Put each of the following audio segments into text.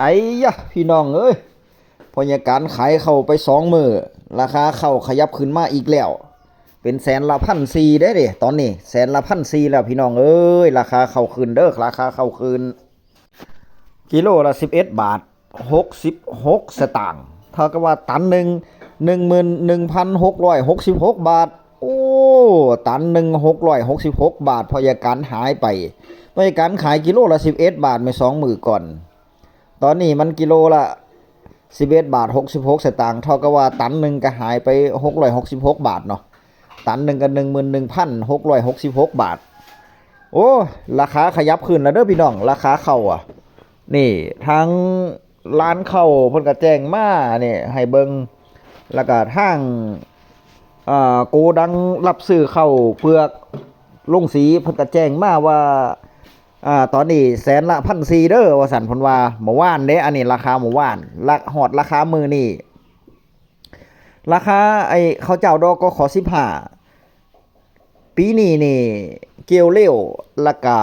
ไอ้ยะพี่น้องเอ้ยพอยาการขายเข้าไป2 มื้อราคาเข้าขยับขึ้นมาอีกแล้วเป็นแสนละ1,400ได้เด้ตอนนี้แสนละ1,400แล้วพี่น้องเอ้ยราคาเข้าขึ้นเด้อราคาเข้าขึ้นกิโลละ11 บาท66สตางค์เท่ากับว่าตันหนึ่ง11,666 บาทโอ้ตันหนึ่ง666 บาทพอยาการหายไปพอยาการขายกิโลละ11 บาทไม่2 มื้อก่อนตอนนี้มันกิโลละ11 บาท 66 สตางค์เท่ากับว่าตันหนึ่งก็หายไป666 บาทเนาะตันหนึ่งก็11,666 บาทโอ้ราคาขยับขึ้นแล้วเด้อพี่น้องราคาเข้าอ่ะนี่ทั้งร้านเข้าเพิ่นก็แจ้งมานี่ให้เบิ่งแล้วก็ทางโกดังรับซื้อเข้าเปลือกลงสีเพิ่นก็แจ้งมาว่าตอนนี้แสนละ1,400เด้อว่าสั่นเพิ่นว่าเมื่อวานเด้อันนี้ราคาเมื่อวานฮอดราคามื้อนี้ราคาไอ้ข้าวเจ้าดอกก็ขอ15ปีนี้นี่เกี่ยวเร็วแล้วก็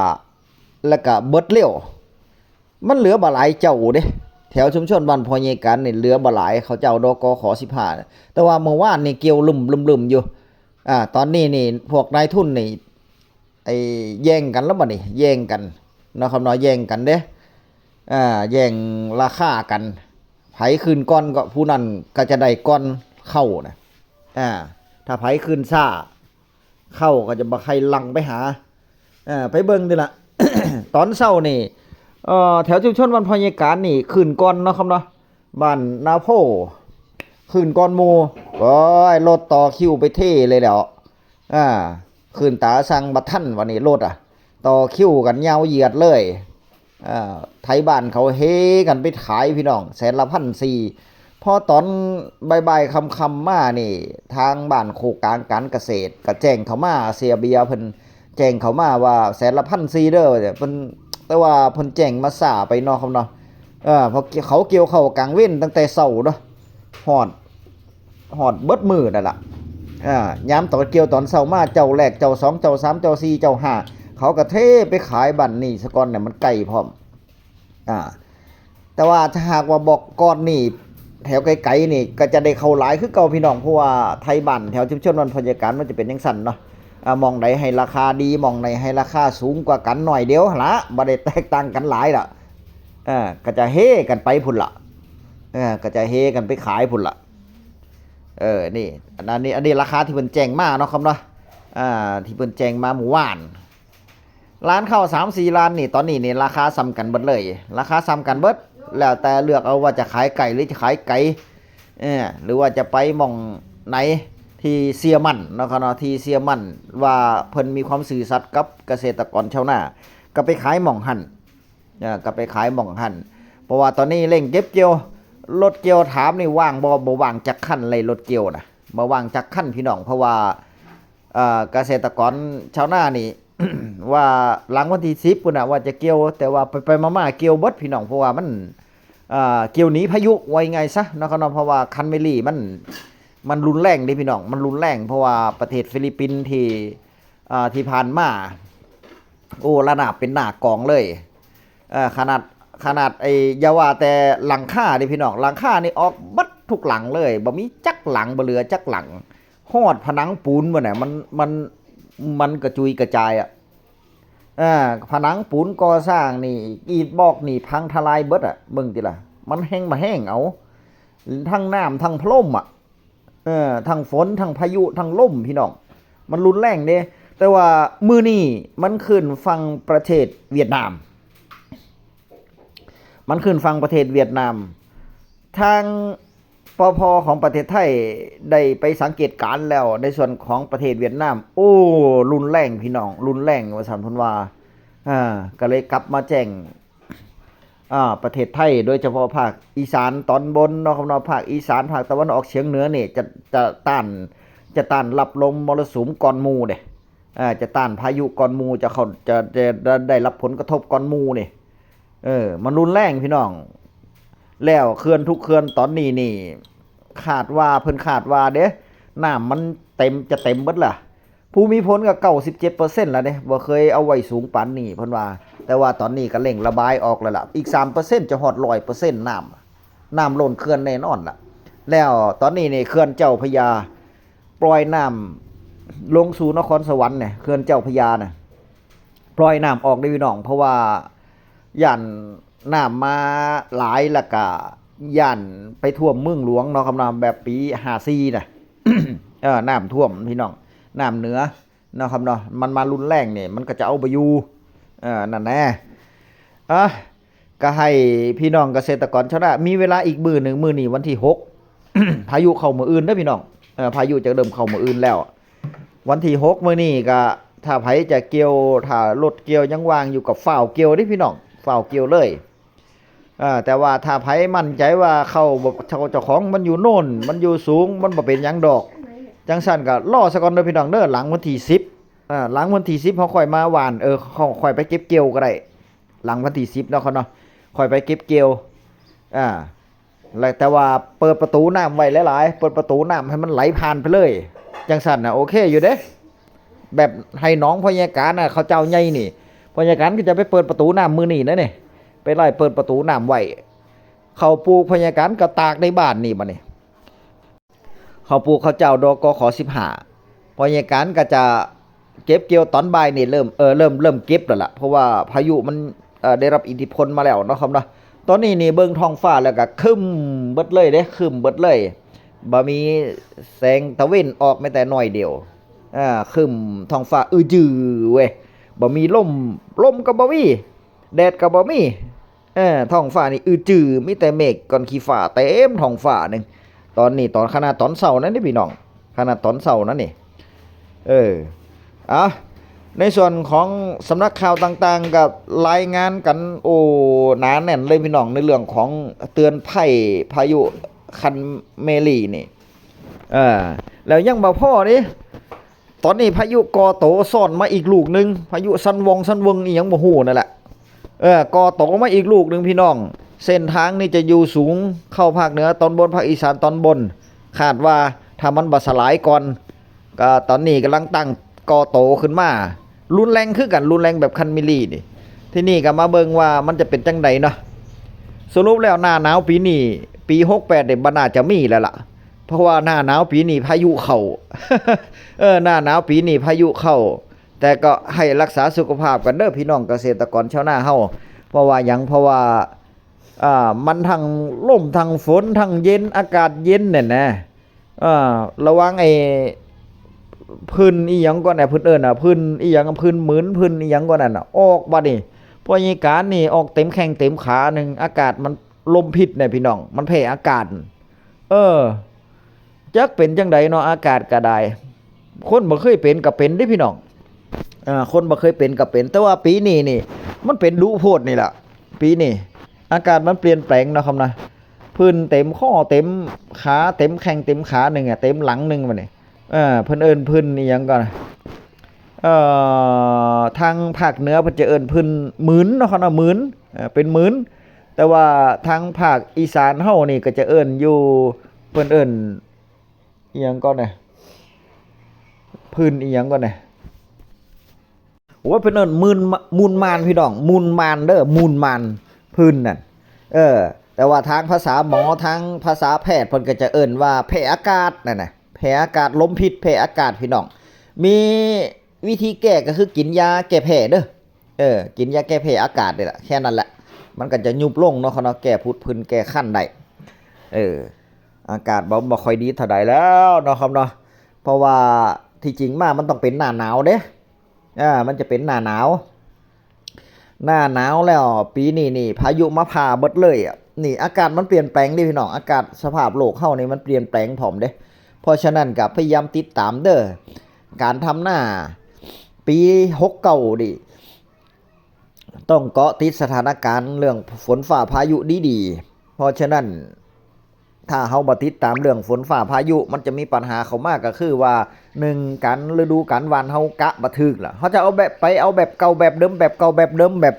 เบิดเร็วมันเหลือบ่หลายเจ้าเด้แถวชุมชนบ้านพ่อใหญ่กันนี่เหลือบ่หลายข้าวเจ้าดอกก็ขอ15แต่ว่าเมื่อวานนี่เกี่ยวลึมๆอยู่ตอนนี้นี่พวกนายทุนนี่ไอ้แย่งกันแล้วบัดนี้แย่งกันเนาะครับเนาะแย่งกันเด้แย่งราคากันไผคืนก่อนก็ผู้นั้นก็จะได้ก่อนเข้านะถ้าไผคืนซ่าเข้าก็จะบ่ใครลังไปหาไปเบิ่งดิล่ะ ตอนเช้านี่แถวชุมชนบ้านพญาการนี่คืนก่อนเนาะครับเนาะบ้านนาโพคืนก่อนหมู่โอ้ยรถต่อคิวไปเท่เลยแล้วคืนตาสั่งบัดทันวันนี้รถต่อคิวกันยาวเหยียดเลยไทยบ้านเขาเฮกันไปขายพี่น้องแสนละ1,400พอตอนบ่ายๆค่ำๆมานี่ทางบ้านโคกลางการเกษตรก็แจ้งเขามาเสียเบียเพิ่นแจ้งเขามาว่าแสนละ1,400เด้อเพิ่นแต่ว่าเพิ่นแจ้งมาช้าไปเนาะครับเนาะเพราะเขาเกี่ยวเข้ากลางเว้นตั้งแต่เช้าเนาะฮอดเบิดมื้อนั่นล่ะยามตอนเกี่ยวตอนเช้ามาเจ้าแรกเจ้า2เจ้า3เจ้า4เจ้า5เขาก็เทไปขายบั่นนี่ซะก่อนเนี่ยมันไกลพร้อมแต่ว่าถ้าหากว่าบอกก่อนนี่แถวไกลๆนี่ก็จะได้เข้าหลายคือเก่าพี่น้องเพราะว่าไทยบ้านแถวชุมชนวันพญาการมันจะเป็นจังซั่นเนาะมองใดให้ราคาดีมองใดให้ราคาสูงกว่ากันหน่อยเดียวหั่นละบ่ได้แตกต่างกันหลายล่ะก็จะเฮกันไปพุ่นล่ะก็จะเฮกันไปขายพุ่นล่ะนี่อันนี้ราคาที่เพิ่นแจ้งมาเนาะครับเนาะที่เพิ่นแจ้งมาเมื่อวานร้านข้าว 3-4 ร้านนี่ตอนนี้นี่ราคาซ้ำกันเบิดเลยราคาซ้ำกันเบิดแล้วแต่เลือกเอาว่าจะขายไก่หรือจะขายไก่หรือว่าจะไปหม่องไหนที่เสียมั่นเนาะครับเนาะที่เสียมั่นว่าเพิ่นมีความซื่อสัตย์กับเกษตรกรชาวนาก็ไปขายหม่องหั่นก็ไปขายหม่องหั่นเพราะว่าตอนนี้เร่งเก็บเกี่ยวรถเกี่ยวถามนี่ว่างบ่ว่างจักคันเลยรถเกี่ยวนะบ่ว่างจักคันพี่น้องเพราะว่าเกษตรกรชาวนานี่ ว่าหลังวันที่10พุ่นน่ะว่าจะเกี่ยวแต่ว่าไปมาๆเกี่ยวเบิดพี่น้องเพราะว่ามันเกี่ยวหนีพายุไว้ไงซะเนาะครับเนาะเพราะว่าคันเมลี่มันรุนแรงเด้พี่น้องมันรุนแรงเพราะว่าประเทศฟิลิปปินส์ที่ผ่านมาโอ้ระนาบเป็นหน้ากองเลยขนาดไอ้อย่าว่าแต่หลังคาเด้พี่น้องหลังคานี่ออกบัดทุกหลังเลยบ่มีจักหลังบ่เหลือจักหลังฮอดผนังปูนบ่น่ะมันกระจุยกระจายผนังปูนก่อสร้างนี่อิฐบอกนี่พังทลายเบิดเบิ่งติล่ะมันแห้งมาแห้งเอาทั้งน้ำทั้งลมทั้งฝนทั้งพายุทั้งลมพี่น้องมันรุนแรงเด้แต่ว่ามื้อนี้มันขึ้นฝั่งประเทศเวียดนามทางปภของประเทศไทยได้ไปสังเกตการแล้วในส่วนของประเทศเวียดนามโอ้รุนแรงพี่น้องรุนแรงว่าซั่นเพิ่นว่าก็เลยกลับมาแจ้งประเทศไทยโดยเฉพาะภาคอีสานตอนบนเนาะครับเนาะภาคอีสานภาคตะวันออกเฉียงเหนือนี่จะต้านรับลมมรสุมก่อนหมู่เด้จะต้านพายุก่อนหมู่จะได้รับผลกระทบก่อนหมู่นี่มันรุนแรงพี่น้องแล้วเขื่อนทุกเขื่อนตอนนี้นี่คาดว่าเด้น้ำมันจะเต็มเบิดล่ะ ภูมิพลก็97%แล้วเด้บ่เคยเอาไว้สูงปานนี้เพิ่นว่าแต่ว่าตอนนี้ก็เร่งระบายออกแล้วล่ะอีก 3% จะฮอด 100% น้ำล้นเขื่อนแน่นอนล่ะแล้วตอนนี้นี่เขื่อนเจ้าพระยาปล่อยน้ำลงสู่นครสวรรค์เนี่ยเขื่อนเจ้าพระยาน่ะปล่อยน้ำออกได้พี่น้องเพราะว่าย่านน้ำมาหลายแล้วก็ย่านไปท่วมเมืองหลวงเนาะครับน้ำแบบปี54น่ะ น้ำท่วมพี่น้องน้ำเหนือเนาะครับเนาะมันมารุนแรงเนี่ยมันก็จะเอาไปอยู่นั่นแน่ก็ให้พี่น้องเกษตรกรชาวนามีเวลาอีกมื้อหนึ่งมื้อนี้วันที่6 พายุเข้ามื้ออื่นเด้อพี่น้องพายุจะเริ่มเข้ามื้ออื่นแล้ววันที่6มื้อนี้ก็ถ้าไผจะเกี่ยวถ้ารถเกี่ยวยังวางอยู่กับฝ้าวเกี่ยวเด้พี่น้องฝ้าวเกี่ยวเลยแต่ว่าถ้าไผมั่นใจว่าเข้าเจ้าของมันอยู่โน่นมันอยู่สูงมันบ่เป็นหยังดอกจังซั่นก็รอซะก่อนเด้อพี่น้องเด้อหลังวันที่10หลังวันที่10เฮาค่อยมาหว่านเขาค่อยไปเก็บเกี่ยวก็ได้หลังวันที่10เนาะเขาเนาะค่อยไปเก็บเกี่ยวแล้วแต่ว่าเปิดประตูน้ำไว้หลายๆเปิดประตูน้ำให้มันไหลผ่านไปเลยจังซั่นน่ะโอเคอยู่เด้แบบให้น้องพยาการน่ะเขาเจ้าใหญ่นี่พยาการก็จะไปเปิดประตูน้ำมื้อนี้นะนี่ไปไล่เปิดประตูน้ำไว้เขาปลูกพยาการก็ตากในบ้านนี่บัดนี้เขาปลูกเขาเจ้าดกข15พยาการก็จะเก็บเกี่ยวตอนบ่ายนี่เริ่มเก็บแล้วล่ะเพราะว่าพายุมันได้รับอิทธิพลมาแล้วเนาะครับเนาะตอนนี้นี่เบิ่งท้องฟ้าแล้วก็ครึ้มเบิดเลยเด้ครึ้มเบิดเลยบ่มีแสงตะเวนออกแม้แต่น้อยเดียวครึ้มท้องฟ้าจือเว้ยบ่มีลมก็บ่มีแดดก็บ่มีท้องฟ้านี่จือมีแต่เมฆก้อนขี้ฟ้าเต็มท้องฟ้านึงตอนนี้ตอนขนาดตอนเช้านั้นนี่พี่น้องขนาดตอนเช้านั้นนี่ในส่วนของสำนักข่าวต่างๆกับรายงานกันหนาแน่นเลยพี่น้องในเรื่องของเตือนภัยพายุคันเมลีนี่แล้วยังบ่พอนี่ตอนนี้พายุกอโตซ่อนมาอีกลูกนึงพายุซันวงอีหยังบ่ฮู้นั่นแหละกอโตมาอีกลูกนึงพี่น้องเส้นทางนี่จะอยู่สูงเข้าภาคเหนือตอนบนภาคอีสานตอนบนคาดว่าถ้ามันบ่สลายก่อนก็ตอนนี้กำลังตั้งกอโตขึ้นมารุนแรงคือกันรุนแรงแบบคันมิลีนี่ที่นี่ก็มาเบิ่งว่ามันจะเป็นจังไดเนาะสรุปแล้วหน้าหนาวปีนี้ปี68เนี่ยบ่น่าจะมีแล้วล่ะเพราะว่าหน้าหนาวปีนี้พายุเข้า หน้าหนาวปีนี้พายุเข้าแต่ก็ให้รักษาสุขภาพกันเด้อพี่น้องเกษตรกรชาวนาเฮาเพราะว่าหยังเพราะว่ามันทั้งลมทั้งฝนทั้งเย็นอากาศเย็นเนี่ยนะระวังไอ้พื้นอีหยังก่อนน่ะพื้นพื้นอีหยังพื้นหมื่นพื้นอีหยังก่อนนั่นน่ะออกบัดนี้พอยาการนี่ออกเต็มแข้งเต็มขานึงอากาศมันลมพิษเนี่ยพี่น้องมันแพ้อากาศจักเป็นจังไดเนาะอากาศก็ได้คนบ่เคยเป็นก็เป็นเด้พี่น้องคนบ่เคยเป็นก็เป็นแต่ว่าปีนี้นี่มันเป็นดุโพดนี่ล่ะปีนี้อากาศมันเปลี่ยนแปลงเนาะครับนะพื้นเต็มข้อเต็มขาเต็มแข้งเต็มขานึงเต็มหลังนึงบัดนี้เพิ่นเอิ้นพื้นอีหยังก่อนทางภาคเหนือเพิ่นจะเอิ้นพื้นหมื่นเนาะครับเนาะหมื่นเป็นหมื่นแต่ว่าทางภาคอีสานเฮานี่ก็จะเอิ้นอยู่เพิ่นเอิ้นอีหยังก่อนน่ะพื้นอีหยังก่อนน่ะโอ้เพิ่นเอิ้นมูลมานพี่น้องมูลมานเด้อมูลมานพื้นนั่นแต่ว่าทางภาษาหมอทางภาษาแพทย์เพิ่นก็จะเอิ้นว่าแพ้อากาศนั่นน่ะแพ้อากาศลมพิษแพ้อากาศพี่น้องมีวิธีแก้ก็คือกินยาแก้แพ้เด้อกินยาแก้แพ้อากาศนี่แหละแค่นั้นแหละมันก็จะยุบลงเนาะเขาเนาะแก้พุดพื้นแก้คันได้อากาศบ่ค่อยดีเท่าใดแล้วเนาะครับเนาะเพราะว่าที่จริงมามันต้องเป็นหน้าหนาวเด้มันจะเป็นหน้าหนาวแล้วปีนี้นี่พายุมาผ่าเบิดเลยนี่อากาศมันเปลี่ยนแปลงดิพี่น้องอากาศสภาพโลกเฮานี่มันเปลี่ยนแปลงพร้อมเด้เพราะฉะนั้นก็พยายามติดตามเด้อการทำหน้าปี69ดิต้องเกาะติดสถานการณ์เรื่องฝนฟ้าพายุดีๆเพราะฉะนั้นถ้าเฮาบ่ติดตามเรื่องฝนฟ้าพายุมันจะมีปัญหาเข้ามาก็คือว่า1การฤดูกาลหว่านเฮากะบ่ถึกล่ะเฮาจะเอาแบบเก่าแบบเดิมแบบ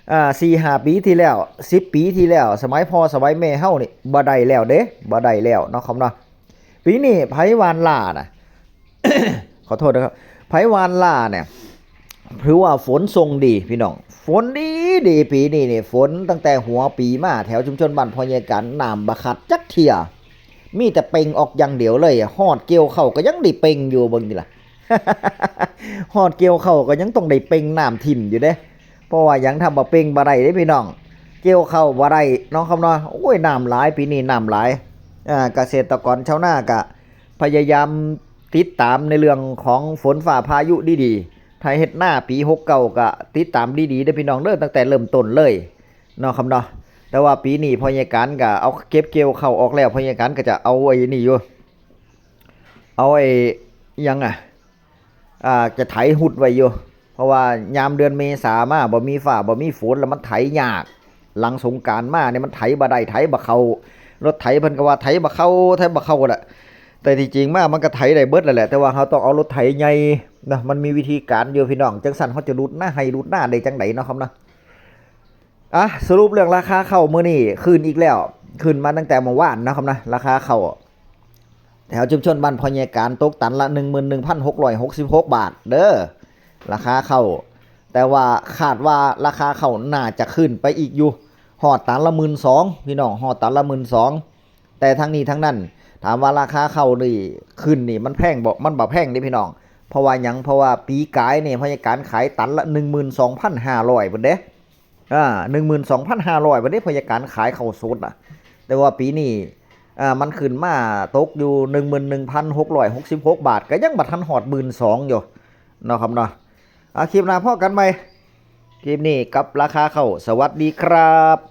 4-5 ปีที่แล้ว10 ปีที่แล้วสมัยพ่อสมัยแม่เฮานี่บ่ได้แล้วเด้บ่ได้แล้วเนาะครับเนาะปีนี้ไผหวานล่าน่ะ ขอโทษนะครับ ไผวานล่าเนี่ยถือว่าฝนทรงดีพี่น้องฝนดีปีนี้นี่ฝนตั้งแต่หัวปีมาแถวชุมชนบ้านพอใหญ่กันน้ำบ่ขัดจักเที่ยมีแต่เป่งออกอย่างเดียวเลยฮอดเกี่ยวเข้าก็ยังได้เป่งอยู่เบิ่งนี่ล่ะ ฮอดเกี่ยวเข้าก็ยังต้องได้เป่งน้ำทิ่มอยู่เด้เพราะว่ายังทำบ่เป่งบ่ได้เด้พี่น้องเกี่ยวเข้าบ่ได้น้องคำน้อยโอ้ยน้ำหลายปีนี้น้ำหลายเกษตรกรชาวนาก็พยายามติดตามในเรื่องของฝนฟ้าพายุดีๆถ้าเฮ็ดหน้าปี69ก็ติดตามดีๆเด้อพี่น้องเด้อตั้งแต่เริ่มต้นเลยเนาะครับเนาะแต่ว่าปีนี้พอใหญ่การก็เอาเก็บเกี่ยวเข้าออกแล้วพอใหญ่การก็จะเอาไอ้นี่อยู่เอาไอ้ยังจะไถหุดไว้อยู่เพราะว่ายามเดือนเมษามาบ่มีฟ้าบ่มีฝนแล้วมันไถยากหลังสงกรานต์มาเนี่ยมันไถบ่ได้ไถบ่เข้ารถไถเพิ่นก็ว่าไถบ่เข้าแหละแต่ที่จริงมามันก็ไถได้เบิดแล้วแหละแต่ว่าเราต้องเอารถไถใหญ่นะมันมีวิธีการอยู่พี่น้องจังซั่นเฮาจะรุดหน้าให้รุดหน้าได้จังไดเนาะครับนะสรุปเรื่องราคาข้าวมื้อนี้ขึ้นอีกแล้วขึ้นมาตั้งแต่เมื่อวานนะครับนะราคาข้าวแถวชุมชนบ้านพอใหญ่การตกตันละ 11,666 บาทเด้อราคาข้าวแต่ว่าคาดว่าราคาข้าวน่าจะขึ้นไปอีกอยู่ฮอดตันละ 12,000 พี่น้องฮอดตันละ 12,000 แต่ทั้งนี้ทั้งนั้นถามว่าราคาข้าวนี่ขึ้นนี่มันแพงบ่มันบ่แพงนี่พี่น้องเพราะว่าหยังเพราะว่าปีกายนี่พอใหญ่การขายตันละ 12,500 พุ่นเด้12,500 พุ่นเด้พอใหญ่การขายข้าวสดแต่ว่าปีนี้มันขึ้นมาตกอยู่ 11,666 บาทก็ยังบ่ทันฮอด 12,000 อยู่เนาะครับเนาะคลิปหน้าพอกันใหม่คลิปนี้กับราคาข้าวสวัสดีครับ